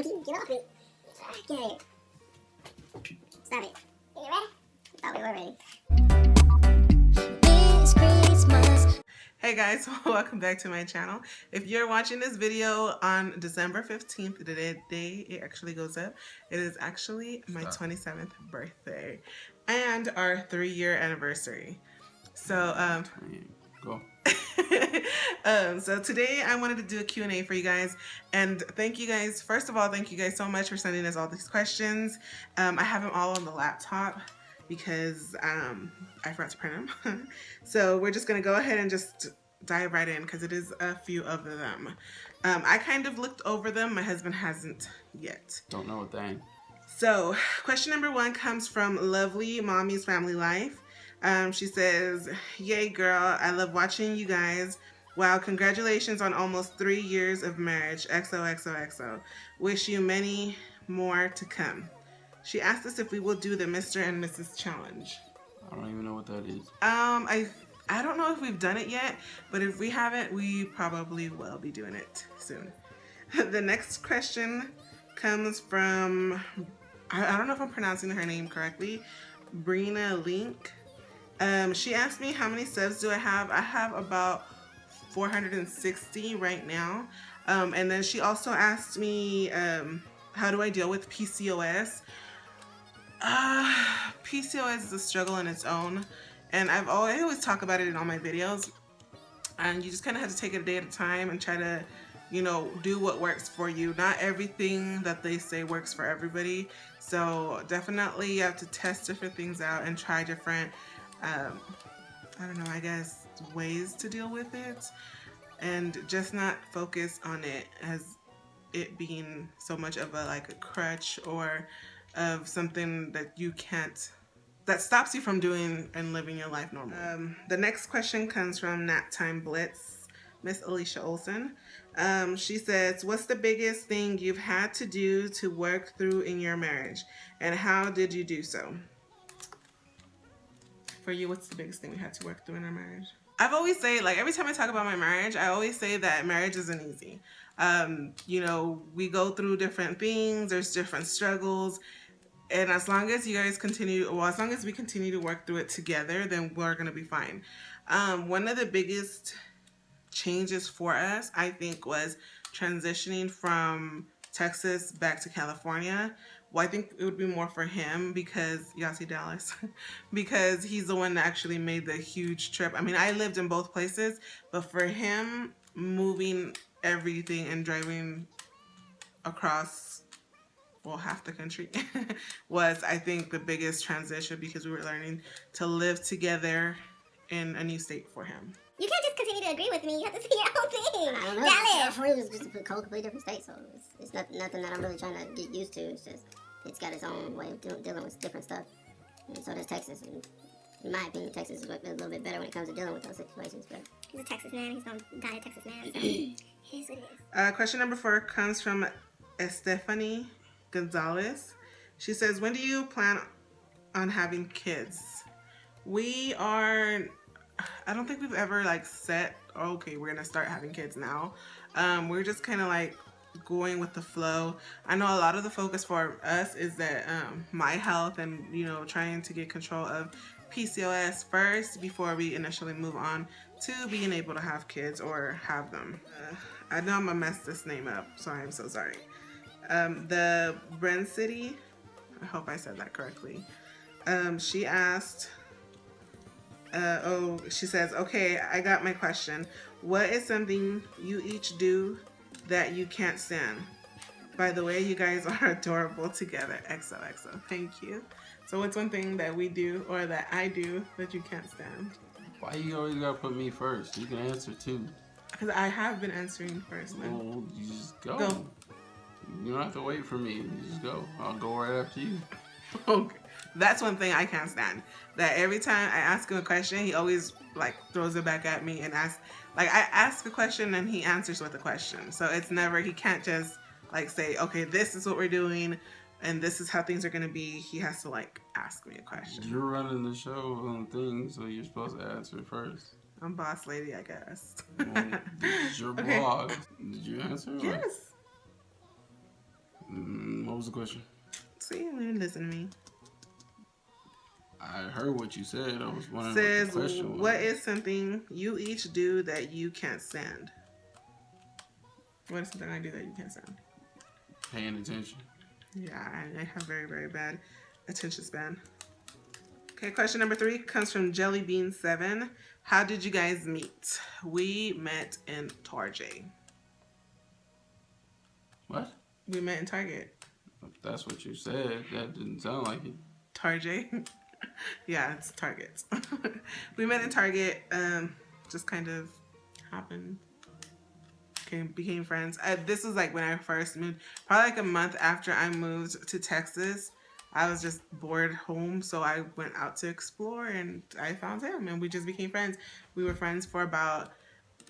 monkey. Get off it. Get here. Stop it. Are you ready? I thought we were ready. It's Christmas. Hey guys, welcome back to my channel. If you're watching this video on December 15th, the day it actually goes up, it is actually my 27th birthday and our 3-year anniversary. So, Go. so today I wanted to do a Q&A for you guys, and thank you guys. First of all, thank you guys so much for sending us all these questions. I have them all on the laptop because I forgot to print them. So we're just gonna go ahead and just dive right in because it is a few of them. I kind of looked over them. My husband hasn't yet. Don't know what thing. So question number 1 comes from Lovely Mommy's Family Life. She says, "Yay girl, I love watching you guys. Wow, congratulations on almost 3 years of marriage. XOXO. Wish you many more to come." She asked us if we will do the Mr. and Mrs. Challenge. I don't even know what that is. I don't know if we've done it yet, but if we haven't, we probably will be doing it soon. The next question comes from, I don't know if I'm pronouncing her name correctly, Brina Link. She asked me how many subs do I have. I have about 460 right now. And then she also asked me, how do I deal with PCOS? PCOS is a struggle in its own, and I always talk about it in all my videos, and you just kind of have to take it a day at a time and try to, you know, do what works for you. Not everything that they say works for everybody, so definitely you have to test different things out and try different I don't know, I guess ways to deal with it, and just not focus on it as it being so much of a crutch or of something that you can't, that stops you from doing and living your life normally. The next question comes from Nap Time Blitz, Miss Alicia Olson. She says, "What's the biggest thing you've had to do to work through in your marriage, and how did you do so?" For you, what's the biggest thing we had to work through in our marriage? I've always say, like, every time I talk about my marriage, I always say that marriage isn't easy. You know, we go through different things, there's different struggles, and as long as you guys continue, well, as long as we continue to work through it together, then we're gonna be fine. One of the biggest changes for us, I think, was transitioning from Texas back to California. Well, I think it would be more for him because, y'all see Dallas, because he's the one that actually made the huge trip. I mean, I lived in both places, but for him, moving everything and driving across, well, half the country was, I think, the biggest transition because we were learning to live together in a new state for him. You can't just continue to agree with me. You have to say your own thing. I don't know. Dallas. California was just a completely different state, so it's nothing that I'm really trying to get used to. It's just, it's got its own way of dealing with different stuff. And so does Texas. And in my opinion, Texas is a little bit better when it comes to dealing with those situations. But He's a Texas man. He's gonna die a Texas man. So here's what it is. Question number 4 comes from Estefany Gonzalez. She says, "When do you plan on having kids?" We are, I don't think we've ever set, okay, we're gonna start having kids now. We're just kind of going with the flow. I know a lot of the focus for us is that my health and, you know, trying to get control of PCOS first before we initially move on to being able to have kids or have them. I know I'm gonna mess this name up, so I'm so sorry. The Bren City, I hope I said that correctly. She asked, she says, "Okay, I got my question. What is something you each do that you can't stand? By the way, you guys are adorable together. XOXO." Thank you. So what's one thing that we do or that I do that you can't stand? Why you always gotta put me first? You can answer too. Because I have been answering first. Well, you just go. You don't have to wait for me. You just go. I'll go right after you. Okay. That's one thing I can't stand. That every time I ask him a question, he always throws it back at me and asks. I ask a question and he answers with a question. So it's never, he can't just say, okay, this is what we're doing and this is how things are going to be. He has to ask me a question. You're running the show on things, so you're supposed to answer first. I'm boss lady, I guess. Well, this is your blog. Did you answer? Yes. What was the question? See, you didn't listen to me. I heard what you said. I was wondering Says, what the question was. what is something you each do that you can't stand? What is something I do that you can't stand? Paying attention. Yeah, I have very, very bad attention span. Okay, question number 3 comes from Jellybean7. How did you guys meet? We met in Target. What? We met in Target. If that's what you said. That didn't sound like it. Target. Yeah, it's Target. We met in Target. Just kind of happened. Became friends. This was like when I first moved. Probably like a month after I moved to Texas. I was just bored home, so I went out to explore, and I found him, and we just became friends. We were friends for about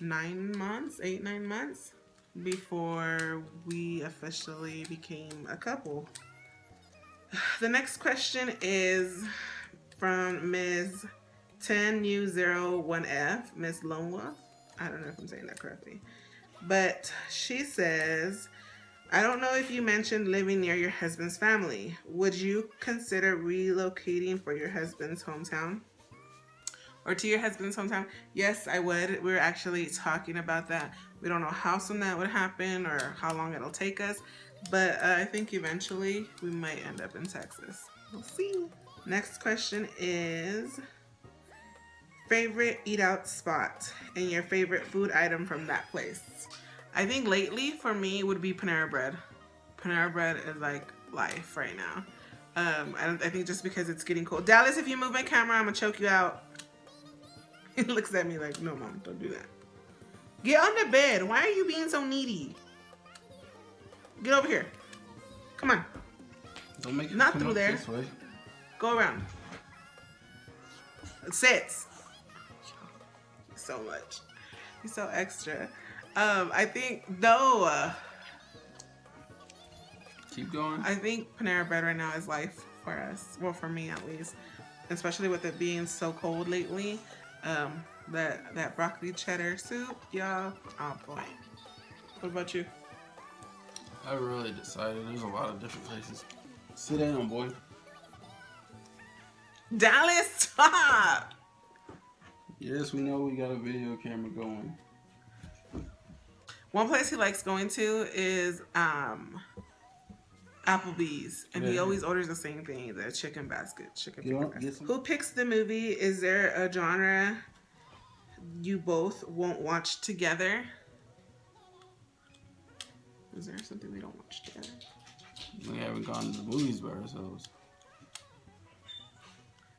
9 months, 8-9 months, before we officially became a couple. The next question is from Ms. 10U01F, Miss Lone Wolf. I don't know if I'm saying that correctly. But she says, I don't know if you mentioned living near your husband's family. Would you consider relocating for your husband's hometown? Or to your husband's hometown? Yes, I would. We were actually talking about that. We don't know how soon that would happen or how long it'll take us. But I think eventually we might end up in Texas. We'll see. Next question is, favorite eat out spot and your favorite food item from that place? I think lately for me would be Panera Bread. Panera Bread is like life right now. I think just because it's getting cold. Dallas, if you move my camera, I'm gonna choke you out. He looks at me like, no, Mom, don't do that. Get on the bed. Why are you being so needy? Get over here. Come on. Don't make it Not come through up there. This way. Go around. It sits. So much. He's so extra. I think, no. Keep going. I think Panera Bread right now is life for us. Well, for me at least. Especially with it being so cold lately. That broccoli cheddar soup, y'all. Oh boy. What about you? I haven't really decided. There's a lot of different places. Sit down, boy. Dallas, stop! Yes, we know we got a video camera going. One place he likes going to is Applebee's, and he always orders the same thing: the chicken basket, Who picks the movie? Is there a genre you both won't watch together? Is there something we don't watch together? We haven't gone to the movies by ourselves.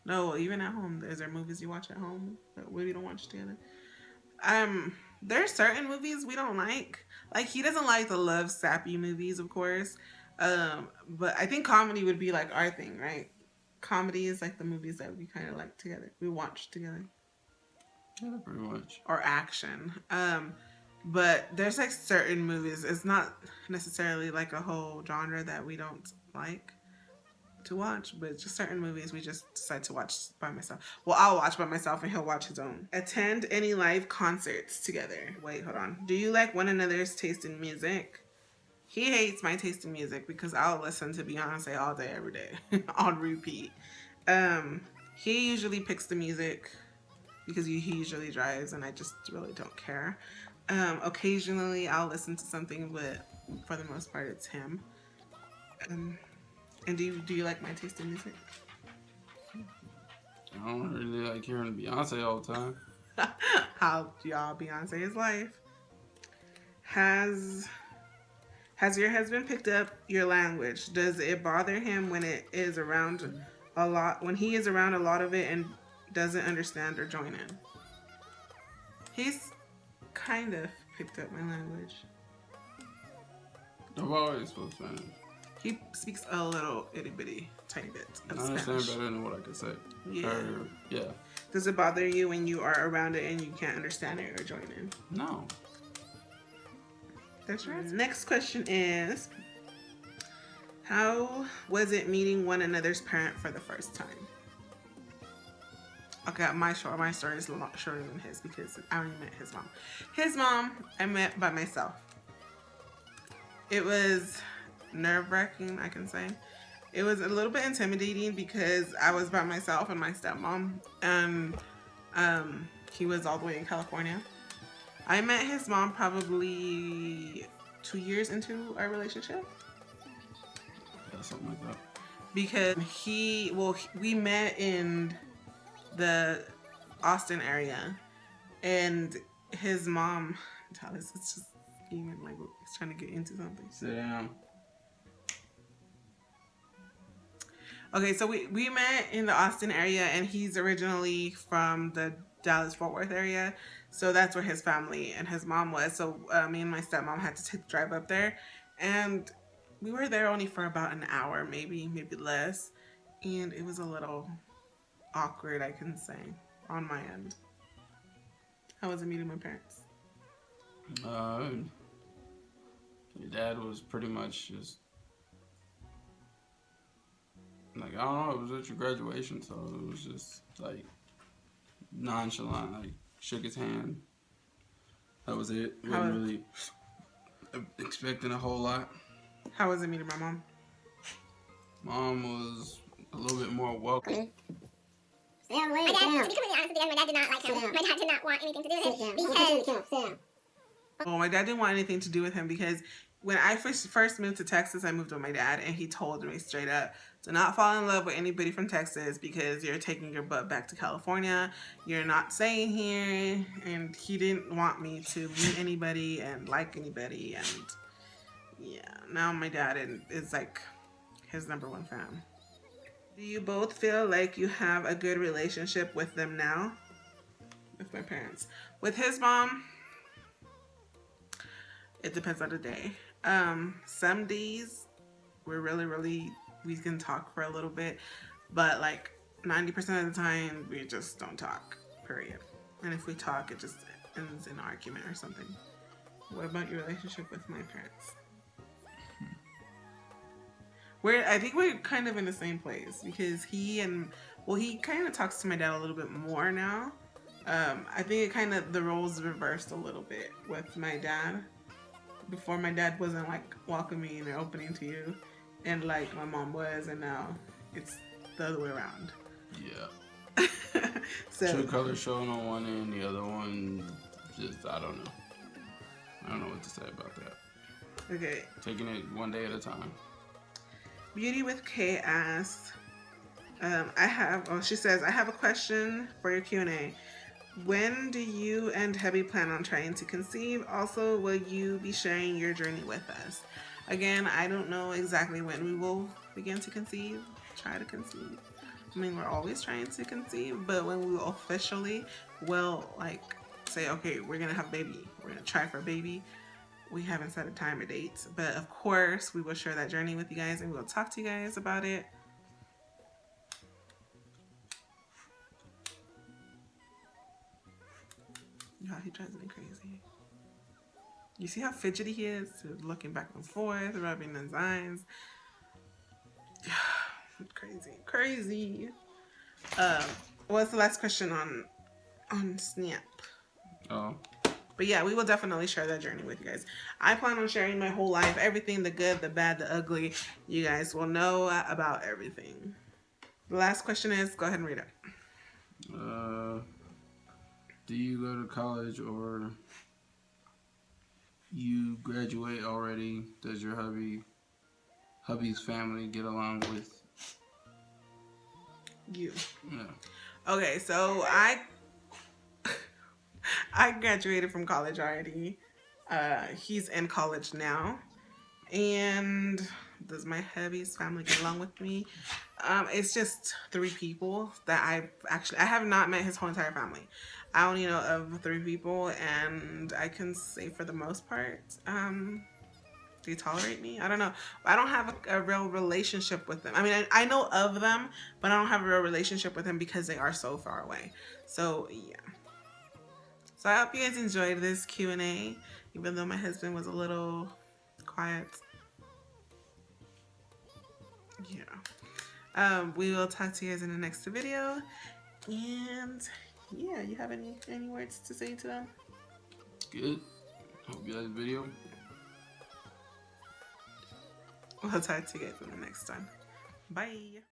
No, even at home. Is there movies you watch at home that we don't watch together? There's certain movies we don't like. Like, he doesn't like the love sappy movies, of course. But I think comedy would be like our thing, right? Comedy is like the movies that we kind of like together. We watch together. Yeah, pretty much. Or action. But there's like certain movies. It's not necessarily like a whole genre that we don't like to watch, but just certain movies we just decide to watch by myself. Well, I'll watch by myself and he'll watch his own. Attend any live concerts together. Wait, hold on. Do you like one another's taste in music? He hates my taste in music because I'll listen to Beyonce all day, every day, on repeat. He usually picks the music because he usually drives, and I just really don't care. Occasionally I'll listen to something, but for the most part it's him. And do you like my taste in music? I don't really like hearing Beyonce all the time. How y'all, Beyonce is life. Has your husband picked up your language? Does it bother him when it is around a lot, when he is around a lot of it and doesn't understand or join in? He's kind of picked up my language. I've always spoken Spanish. He speaks a little itty bitty tiny bit of I understand Spanish. better than what I can say. Yeah. Yeah. Does it bother you when you are around it and you can't understand it or join in? No. That's right. Next question is, how was it meeting one another's parent for the first time? Okay, my story is a lot shorter than his because I only met his mom. His mom I met by myself. It was nerve-wracking, I can say. It was a little bit intimidating because I was by myself and my stepmom, and he was all the way in California. I met his mom probably 2 years into our relationship. Yeah, something like that. Because we met in the Austin area, and his mom, Dallas, it's just even like he's trying to get into something. Sit down. Okay, so we met in the Austin area, and he's originally from the Dallas-Fort Worth area, so that's where his family and his mom was. So me and my stepmom had to drive up there, and we were there only for about an hour, maybe less, and it was a little awkward, I can say, on my end. How was it meeting my parents? Your dad was pretty much just like, I don't know, it was at your graduation, so it was just like nonchalant, like shook his hand. That was it. Wasn't really expecting a whole lot. How was it meeting my mom? Mom was a little bit more welcome. Stay on the way. My dad, to be completely honest with you, my dad did not like him. My dad did not want anything to do with him because... Well, my dad didn't want anything to do with him because when I first moved to Texas, I moved with my dad, and he told me straight up, do not fall in love with anybody from Texas because you're taking your butt back to California. You're not staying here. And he didn't want me to meet anybody and like anybody. And yeah, now my dad is like his #1 fan. Do you both feel like you have a good relationship with them now? With my parents. With his mom, it depends on the day. Some days we're really, we can talk for a little bit, but like 90% of the time we just don't talk, period. And if we talk, it just ends in an argument or something. What about your relationship with my parents? I think we're kind of in the same place because he kind of talks to my dad a little bit more now. I think the roles reversed a little bit with my dad. Before, my dad wasn't like welcoming or opening to you, and like my mom was, and now it's the other way around. Yeah. So True color showing on one end, the other one just, I don't know. I don't know what to say about that. Okay. Taking it one day at a time. Beauty with K asks, she says, I have a question for your Q&A. When do you and hubby plan on trying to conceive? Also, will you be sharing your journey with us? Again, I don't know exactly when we will begin to conceive, try to conceive. I mean, we're always trying to conceive, but when we officially will like say, okay, we're gonna have a baby, we're gonna try for a baby, we haven't set a time or date. But of course, we will share that journey with you guys, and we will talk to you guys about it. God, he drives me crazy. You see how fidgety he is? Looking back and forth, rubbing his eyes. Crazy. What's the last question on Snap? Oh. But yeah, we will definitely share that journey with you guys. I plan on sharing my whole life, everything, the good, the bad, the ugly. You guys will know about everything. The last question is, go ahead and read it. Do you go to college or you graduate already? Does your hubby's family get along with you? Yeah. Okay, so I graduated from college already. He's in college now. And does my hubby's family get along with me? It's just 3 people that I have not met his whole entire family. I only know of 3 people, and I can say for the most part, they tolerate me. I don't know. I don't have a real relationship with them. I mean, I know of them, but I don't have a real relationship with them because they are so far away. So, yeah. So I hope you guys enjoyed this Q&A, even though my husband was a little quiet. Yeah. We will talk to you guys in the next video. And yeah, you have any words to say to them? Good. Hope you like the video. We'll talk to you guys in the next one. Bye.